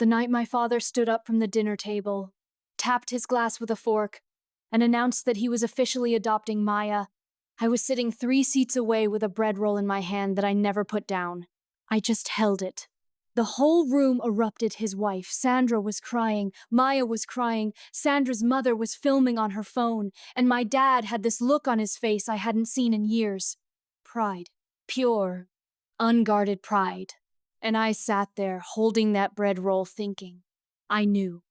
The night my father stood up from the dinner table, tapped his glass with a fork, and announced that he was officially adopting Maya, I was sitting 3 seats away with a bread roll in my hand that I never put down. I just held it. The whole room erupted. His wife, Sandra, was crying, Maya was crying, Sandra's mother was filming on her phone, and my dad had this look on his face I hadn't seen in years. Pride. Pure, unguarded pride. And I sat there holding that bread roll thinking. I knew.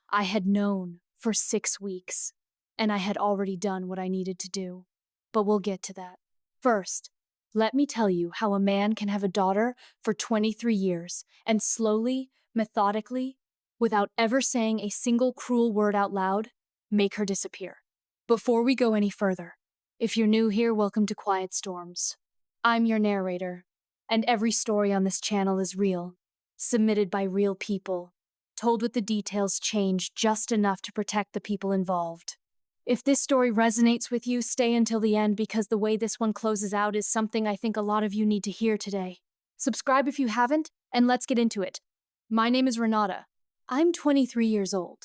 I had known for 6 weeks, and I had already done what I needed to do. But we'll get to that. First, let me tell you how a man can have a daughter for 23 years and slowly, methodically, without ever saying a single cruel word out loud, make her disappear. Before we go any further, if you're new here, welcome to Quiet Storms. I'm your narrator, and every story on this channel is real, submitted by real people, told with the details changed just enough to protect the people involved. If this story resonates with you, stay until the end because the way this one closes out is something I think a lot of you need to hear today. Subscribe if you haven't, and let's get into it. My name is Renata. I'm 23 years old,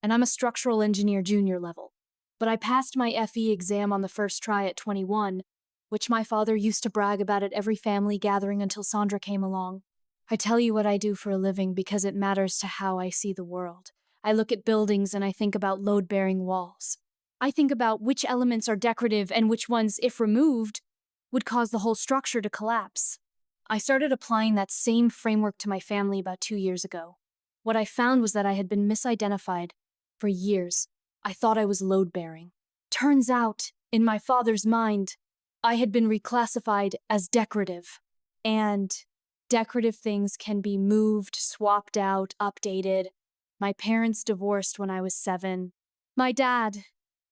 and I'm a structural engineer junior level. But I passed my FE exam on the first try at 21, which my father used to brag about at every family gathering until Sandra came along. I tell you what I do for a living because it matters to how I see the world. I look at buildings and I think about load-bearing walls. I think about which elements are decorative and which ones, if removed, would cause the whole structure to collapse. I started applying that same framework to my family about 2 years ago. What I found was that I had been misidentified. For years, I thought I was load-bearing. Turns out, in my father's mind, I had been reclassified as decorative. And decorative things can be moved, swapped out, updated. My parents divorced when I was 7. My dad,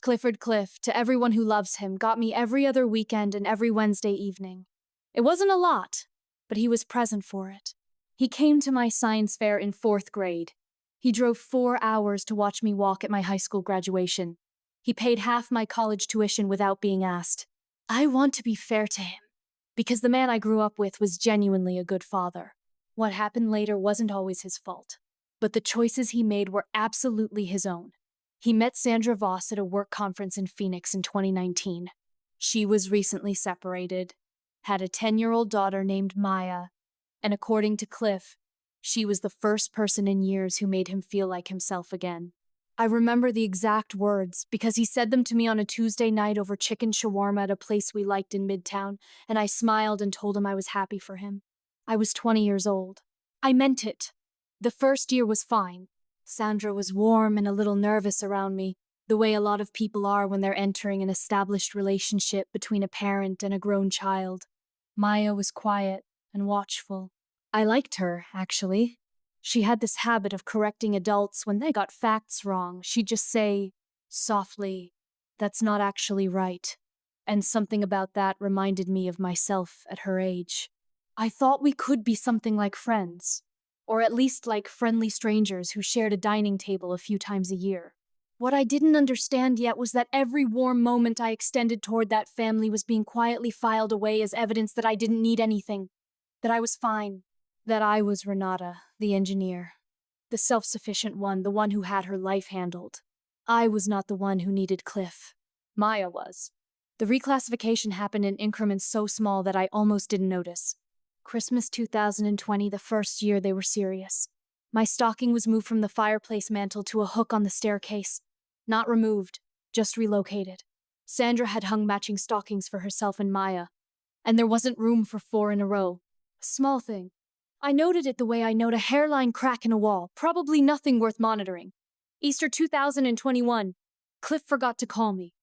Clifford Cliff, to everyone who loves him, got me every other weekend and every Wednesday evening. It wasn't a lot, but he was present for it. He came to my science fair in 4th grade. He drove 4 hours to watch me walk at my high school graduation. He paid half my college tuition without being asked. I want to be fair to him, because the man I grew up with was genuinely a good father. What happened later wasn't always his fault, but the choices he made were absolutely his own. He met Sandra Voss at a work conference in Phoenix in 2019. She was recently separated, had a 10-year-old daughter named Maya, and according to Cliff, she was the first person in years who made him feel like himself again. I remember the exact words because he said them to me on a Tuesday night over chicken shawarma at a place we liked in Midtown, and I smiled and told him I was happy for him. I was 20 years old. I meant it. The first year was fine. Sandra was warm and a little nervous around me, the way a lot of people are when they're entering an established relationship between a parent and a grown child. Maya was quiet and watchful. I liked her, actually. She had this habit of correcting adults when they got facts wrong. She'd just say, softly, "That's not actually right." And something about that reminded me of myself at her age. I thought we could be something like friends, or at least like friendly strangers who shared a dining table a few times a year. What I didn't understand yet was that every warm moment I extended toward that family was being quietly filed away as evidence that I didn't need anything, that I was fine. That I was Renata, the engineer, the self-sufficient one, the one who had her life handled. I was not the one who needed Cliff. Maya was. The reclassification happened in increments so small that I almost didn't notice. Christmas 2020, the first year they were serious. My stocking was moved from the fireplace mantel to a hook on the staircase. Not removed, just relocated. Sandra had hung matching stockings for herself and Maya, and there wasn't room for 4 in a row. A small thing. I noted it the way I note a hairline crack in a wall, probably nothing worth monitoring. Easter 2021, Cliff forgot to call me.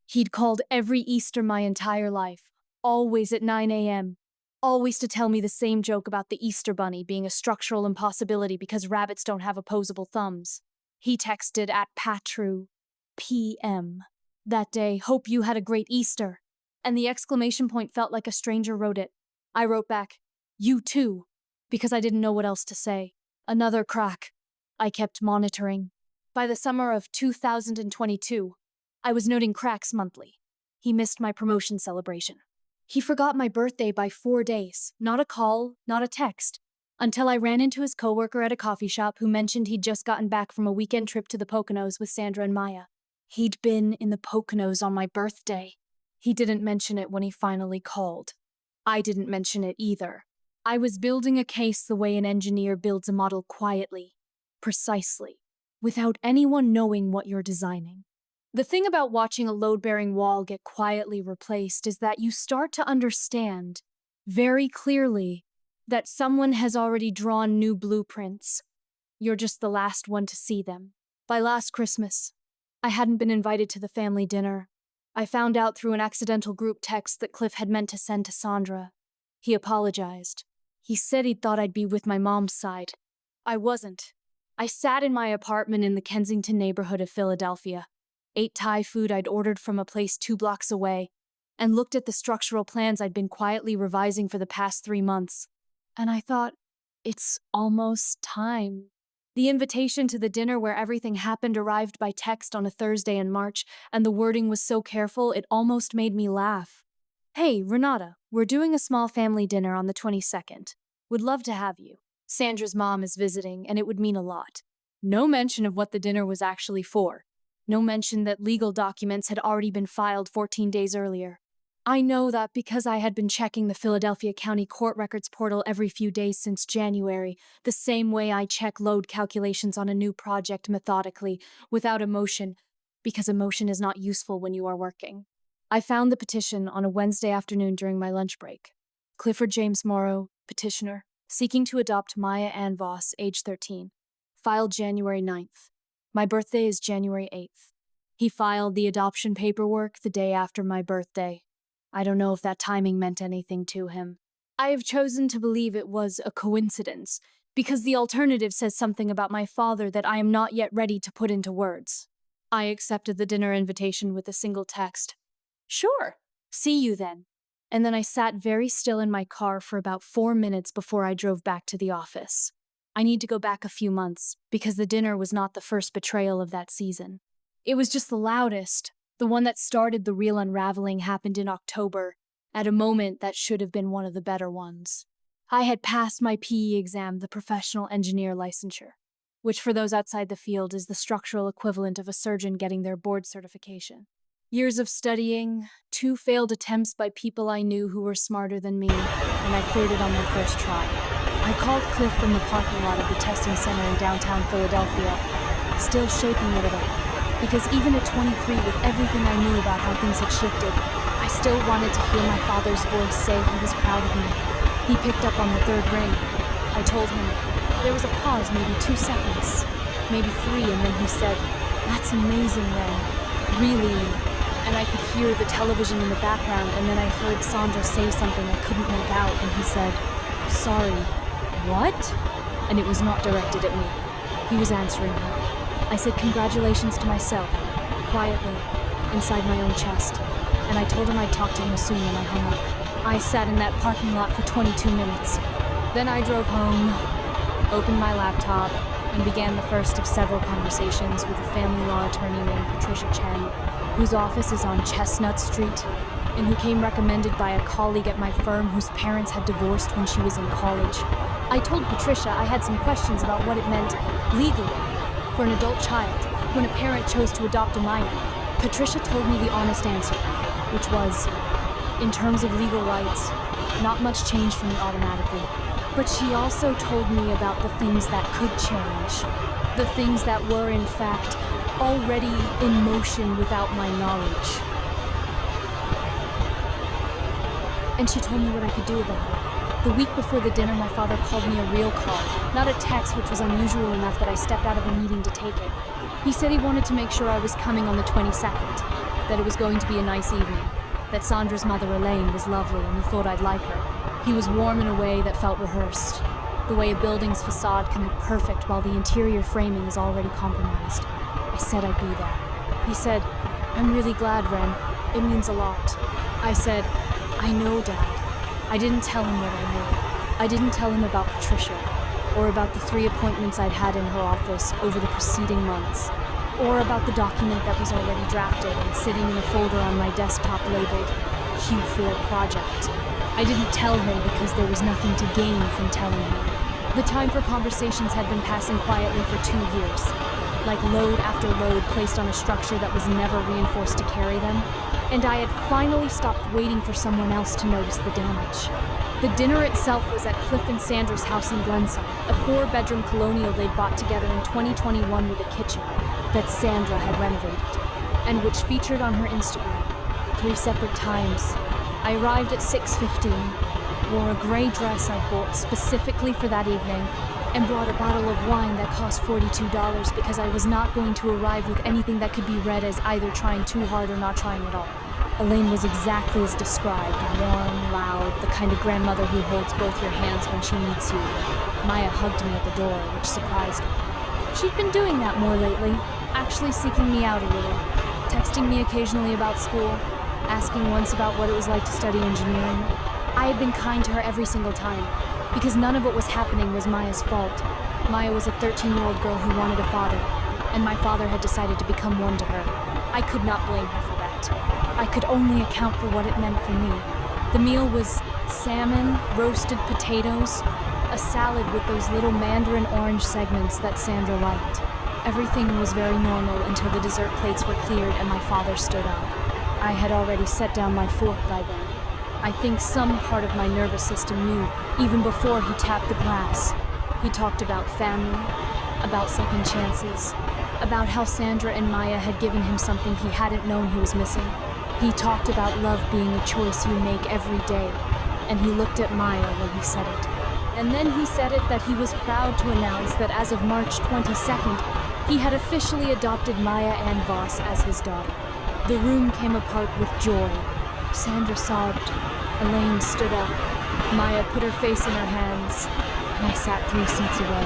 He'd called every Easter my entire life, always at 9 a.m., always to tell me the same joke about the Easter bunny being a structural impossibility because rabbits don't have opposable thumbs. He texted at Patru PM. That day, "Hope you had a great Easter." And the exclamation point felt like a stranger wrote it. I wrote back, "You too," because I didn't know what else to say. Another crack. I kept monitoring. By the summer of 2022, I was noting cracks monthly. He missed my promotion celebration. He forgot my birthday by 4 days. Not a call, not a text. until I ran into his coworker at a coffee shop who mentioned he'd just gotten back from a weekend trip to the Poconos with Sandra and Maya. He'd been in the Poconos on my birthday. He didn't mention it when he finally called. I didn't mention it either. I was building a case the way an engineer builds a model quietly, precisely, without anyone knowing what you're designing. The thing about watching a load-bearing wall get quietly replaced is that you start to understand, very clearly, that someone has already drawn new blueprints. You're just the last one to see them. By last Christmas, I hadn't been invited to the family dinner. I found out through an accidental group text that Cliff had meant to send to Sandra. He apologized. He said he'd thought I'd be with my mom's side. I wasn't. I sat in my apartment in the Kensington neighborhood of Philadelphia, ate Thai food I'd ordered from a place 2 blocks away, and looked at the structural plans I'd been quietly revising for the past 3 months. And I thought, it's almost time. The invitation to the dinner where everything happened arrived by text on a Thursday in March, and the wording was so careful it almost made me laugh. Hey, Renata, we're doing a small family dinner on the 22nd. Would love to have you. Sandra's mom is visiting, and it would mean a lot. No mention of what the dinner was actually for. No mention that legal documents had already been filed 14 days earlier. I know that because I had been checking the Philadelphia County Court Records portal every few days since January, the same way I check load calculations on a new project methodically, without emotion, because emotion is not useful when you are working. I found the petition on a Wednesday afternoon during my lunch break. Clifford James Morrow, petitioner, seeking to adopt Maya Ann Voss, age 13. Filed January 9th. My birthday is January 8th. He filed the adoption paperwork the day after my birthday. I don't know if that timing meant anything to him. I have chosen to believe it was a coincidence, because the alternative says something about my father that I am not yet ready to put into words. I accepted the dinner invitation with a single text. Sure, see you then. And then I sat very still in my car for about 4 minutes before I drove back to the office. I need to go back a few months, because the dinner was not the first betrayal of that season. It was just the loudest. The one that started the real unraveling happened in October, at a moment that should have been one of the better ones. I had passed my PE exam, the professional engineer licensure, which for those outside the field is the structural equivalent of a surgeon getting their board certification. Years of studying, 2 failed attempts by people I knew who were smarter than me, and I cleared it on my first try. I called Cliff from the parking lot of the testing center in downtown Philadelphia, still shaking a little. Because even at 23, with everything I knew about how things had shifted, I still wanted to hear my father's voice say he was proud of me. He picked up on the 3rd ring. I told him. There was a pause, maybe 2 seconds, maybe 3, and then he said, "That's amazing, Ren. Really." And I could hear the television in the background, and then I heard Sandra say something I couldn't make out, and he said, "Sorry, what?" And it was not directed at me. He was answering her. I said congratulations to myself, quietly, inside my own chest, and I told him I'd talk to him soon and I hung up. I sat in that parking lot for 22 minutes. Then I drove home, opened my laptop, and began the first of several conversations with a family law attorney named Patricia Chen, whose office is on Chestnut Street, and who came recommended by a colleague at my firm whose parents had divorced when she was in college. I told Patricia I had some questions about what it meant legally for an adult child when a parent chose to adopt a minor. Patricia told me the honest answer, which was, in terms of legal rights, not much changed for me automatically. But she also told me about the things that could change, the things that were, in fact, already in motion without my knowledge. And she told me what I could do about it. The week before the dinner, my father called me a real call, not a text, which was unusual enough that I stepped out of a meeting to take it. He said he wanted to make sure I was coming on the 22nd, that it was going to be a nice evening, that Sandra's mother, Elaine, was lovely and he thought I'd like her. He was warm in a way that felt rehearsed, the way a building's facade can look perfect while the interior framing is already compromised. I said I'd be there. He said, "I'm really glad, Ren. It means a lot." I said, "I know, Dad." I didn't tell him what I knew. I didn't tell him about Patricia, or about the 3 appointments I'd had in her office over the preceding months, or about the document that was already drafted and sitting in a folder on my desktop labeled Q4 Project. I didn't tell him because there was nothing to gain from telling him. The time for conversations had been passing quietly for 2 years, like load after load placed on a structure that was never reinforced to carry them, and I had finally stopped waiting for someone else to notice the damage. The dinner itself was at Cliff and Sandra's house in Glenside, a 4-bedroom colonial they'd bought together in 2021 with a kitchen that Sandra had renovated, and which featured on her Instagram 3 separate times. I arrived at 6:15, wore a gray dress I bought specifically for that evening, and brought a bottle of wine that cost $42 because I was not going to arrive with anything that could be read as either trying too hard or not trying at all. Elaine was exactly as described, warm, loud, the kind of grandmother who holds both your hands when she meets you. Maya hugged me at the door, which surprised me. She'd been doing that more lately, actually seeking me out a little, texting me occasionally about school, asking once about what it was like to study engineering. I had been kind to her every single time, because none of what was happening was Maya's fault. Maya was a 13-year-old girl who wanted a father, and my father had decided to become one to her. I could not blame her for that. I could only account for what it meant for me. The meal was salmon, roasted potatoes, a salad with those little mandarin orange segments that Sandra liked. Everything was very normal until the dessert plates were cleared and my father stood up. I had already set down my fork by then. I think some part of my nervous system knew, even before he tapped the glass. He talked about family, about second chances, about how Sandra and Maya had given him something he hadn't known he was missing. He talked about love being a choice you make every day, and he looked at Maya when he said it. And then he said it that he was proud to announce that as of March 22nd, he had officially adopted Maya Ann Voss as his daughter. The room came apart with joy. Sandra sobbed. Elaine stood up. Maya put her face in her hands, and I sat 3 seats away,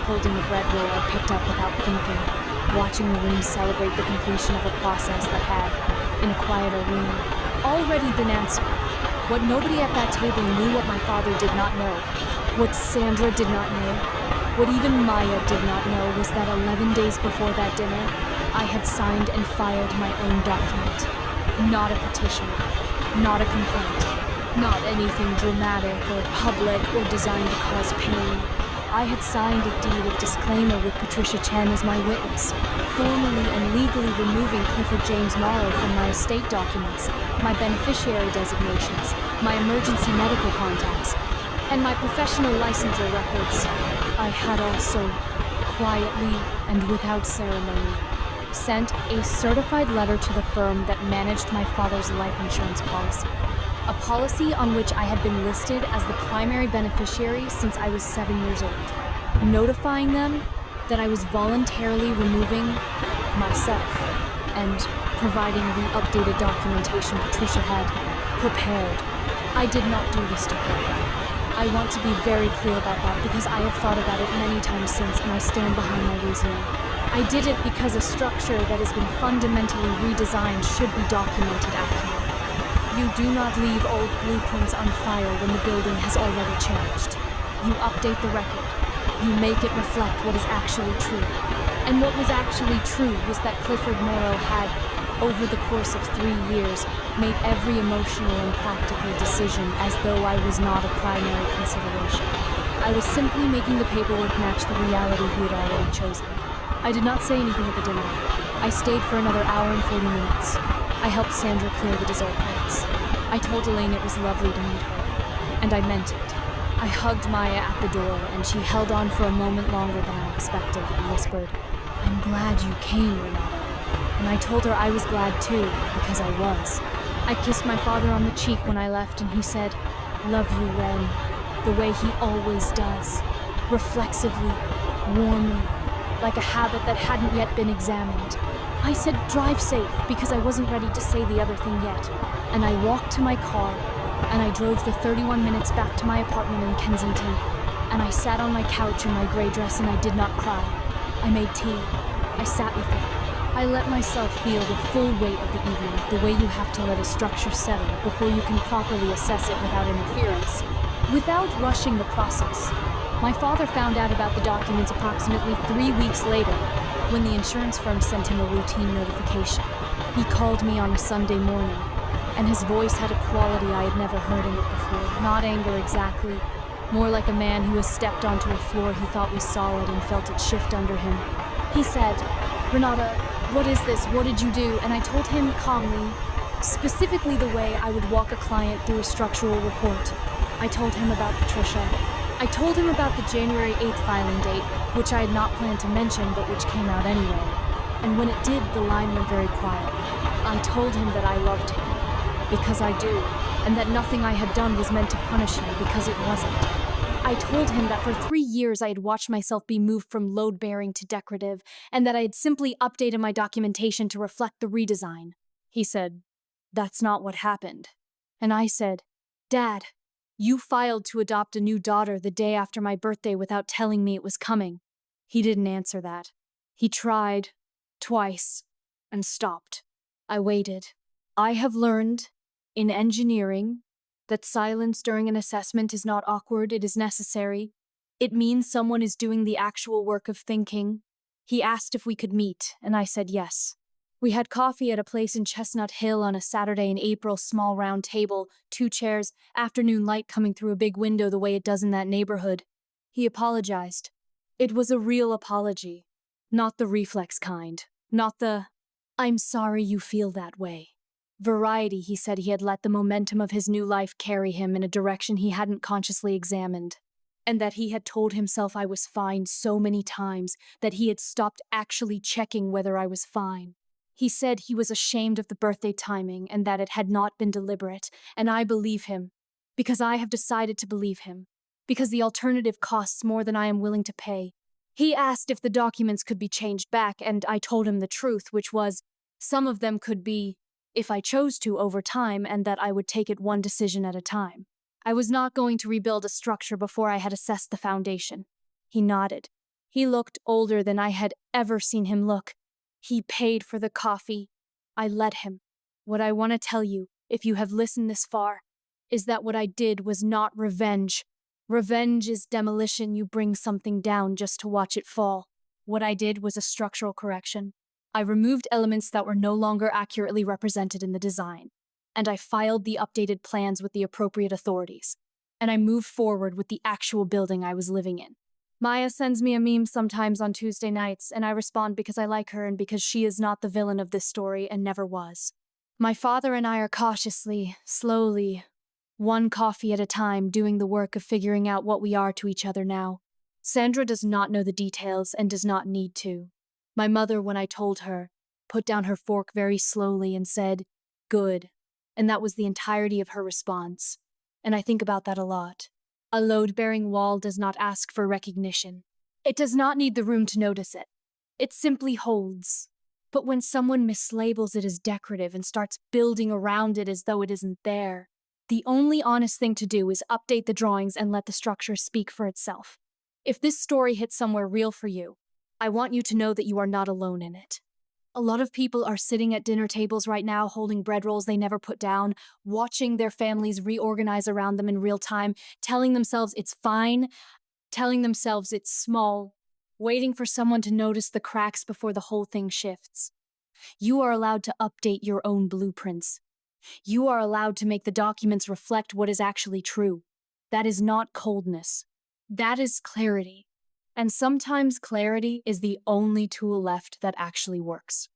holding a bread roll I picked up without thinking, watching the room celebrate the completion of a process that had, in a quieter room, already been answered. What nobody at that table knew, what my father did not know, what Sandra did not know, what even Maya did not know, was that 11 days before that dinner, I had signed and filed my own document. Not a petition, not a complaint, not anything dramatic or public or designed to cause pain. I had signed a deed of disclaimer with Patricia Chen as my witness, formally and legally removing Clifford James Morrow from my estate documents, my beneficiary designations, my emergency medical contacts, and my professional licensure records. I had also, quietly and without ceremony, sent a certified letter to the firm that managed my father's life insurance policy. A policy on which I had been listed as the primary beneficiary since I was 7 years old, notifying them that I was voluntarily removing myself and providing the updated documentation Patricia had prepared. I did not do this to her. I want to be very clear about that because I have thought about it many times since and I stand behind my reasoning. I did it because a structure that has been fundamentally redesigned should be documented accurately. You do not leave old blueprints on file when the building has already changed. You update the record. You make it reflect what is actually true. And what was actually true was that Clifford Morrow had, over the course of 3 years, made every emotional and practical decision as though I was not a primary consideration. I was simply making the paperwork match the reality he had already chosen. I did not say anything at the dinner. I stayed for another hour and 40 minutes. I helped Sandra clear the dessert plates. I told Elaine it was lovely to meet her, and I meant it. I hugged Maya at the door, and she held on for a moment longer than I expected and whispered, "I'm glad you came, Renata." And I told her I was glad too, because I was. I kissed my father on the cheek when I left, and he said, "Love you, Ren," the way he always does, reflexively, warmly, like a habit that hadn't yet been examined. I said, "Drive safe," because I wasn't ready to say the other thing yet, and I walked to my car, and I drove the 31 minutes back to my apartment in Kensington, and I sat on my couch in my gray dress and I did not cry. I made tea. I sat with it. I let myself feel the full weight of the evening, the way you have to let a structure settle before you can properly assess it without interference, without rushing the process. My father found out about the documents approximately 3 weeks later, when the insurance firm sent him a routine notification. He called me on a Sunday morning, and his voice had a quality I had never heard in it before. Not anger exactly, more like a man who has stepped onto a floor he thought was solid and felt it shift under him. He said, "Renata, what is this? What did you do?" And I told him calmly, specifically the way I would walk a client through a structural report. I told him about Patricia. I told him about the January 8th filing date, which I had not planned to mention but which came out anyway. And when it did, the line went very quiet. I told him that I loved him, because I do, and that nothing I had done was meant to punish him, because it wasn't. I told him that for 3 years I had watched myself be moved from load-bearing to decorative, and that I had simply updated my documentation to reflect the redesign. He said, "That's not what happened." And I said, "Dad, you filed to adopt a new daughter the day after my birthday without telling me it was coming." He didn't answer that. He tried, twice, and stopped. I waited. I have learned, in engineering, that silence during an assessment is not awkward, it is necessary. It means someone is doing the actual work of thinking. He asked if we could meet, and I said yes. We had coffee at a place in Chestnut Hill on a Saturday in April, small round table, 2 chairs, afternoon light coming through a big window the way it does in that neighborhood. He apologized. It was a real apology, not the reflex kind, not the, "I'm sorry you feel that way." Variety, he said he had let the momentum of his new life carry him in a direction he hadn't consciously examined, and that he had told himself I was fine so many times that he had stopped actually checking whether I was fine. He said he was ashamed of the birthday timing and that it had not been deliberate, and I believe him, because I have decided to believe him, because the alternative costs more than I am willing to pay. He asked if the documents could be changed back, and I told him the truth, which was, some of them could be, if I chose to, over time, and that I would take it one decision at a time. I was not going to rebuild a structure before I had assessed the foundation. He nodded. He looked older than I had ever seen him look. He paid for the coffee. I let him. What I want to tell you, if you have listened this far, is that what I did was not revenge. Revenge is demolition. You bring something down just to watch it fall. What I did was a structural correction. I removed elements that were no longer accurately represented in the design, and I filed the updated plans with the appropriate authorities, and I moved forward with the actual building I was living in. Maya sends me a meme sometimes on Tuesday nights, and I respond because I like her and because she is not the villain of this story and never was. My father and I are cautiously, slowly, one coffee at a time, doing the work of figuring out what we are to each other now. Sandra does not know the details and does not need to. My mother, when I told her, put down her fork very slowly and said, "Good," and that was the entirety of her response. And I think about that a lot. A load-bearing wall does not ask for recognition. It does not need the room to notice it. It simply holds. But when someone mislabels it as decorative and starts building around it as though it isn't there, the only honest thing to do is update the drawings and let the structure speak for itself. If this story hits somewhere real for you, I want you to know that you are not alone in it. A lot of people are sitting at dinner tables right now holding bread rolls they never put down, watching their families reorganize around them in real time, telling themselves it's fine, telling themselves it's small, waiting for someone to notice the cracks before the whole thing shifts. You are allowed to update your own blueprints. You are allowed to make the documents reflect what is actually true. That is not coldness. That is clarity. And sometimes clarity is the only tool left that actually works.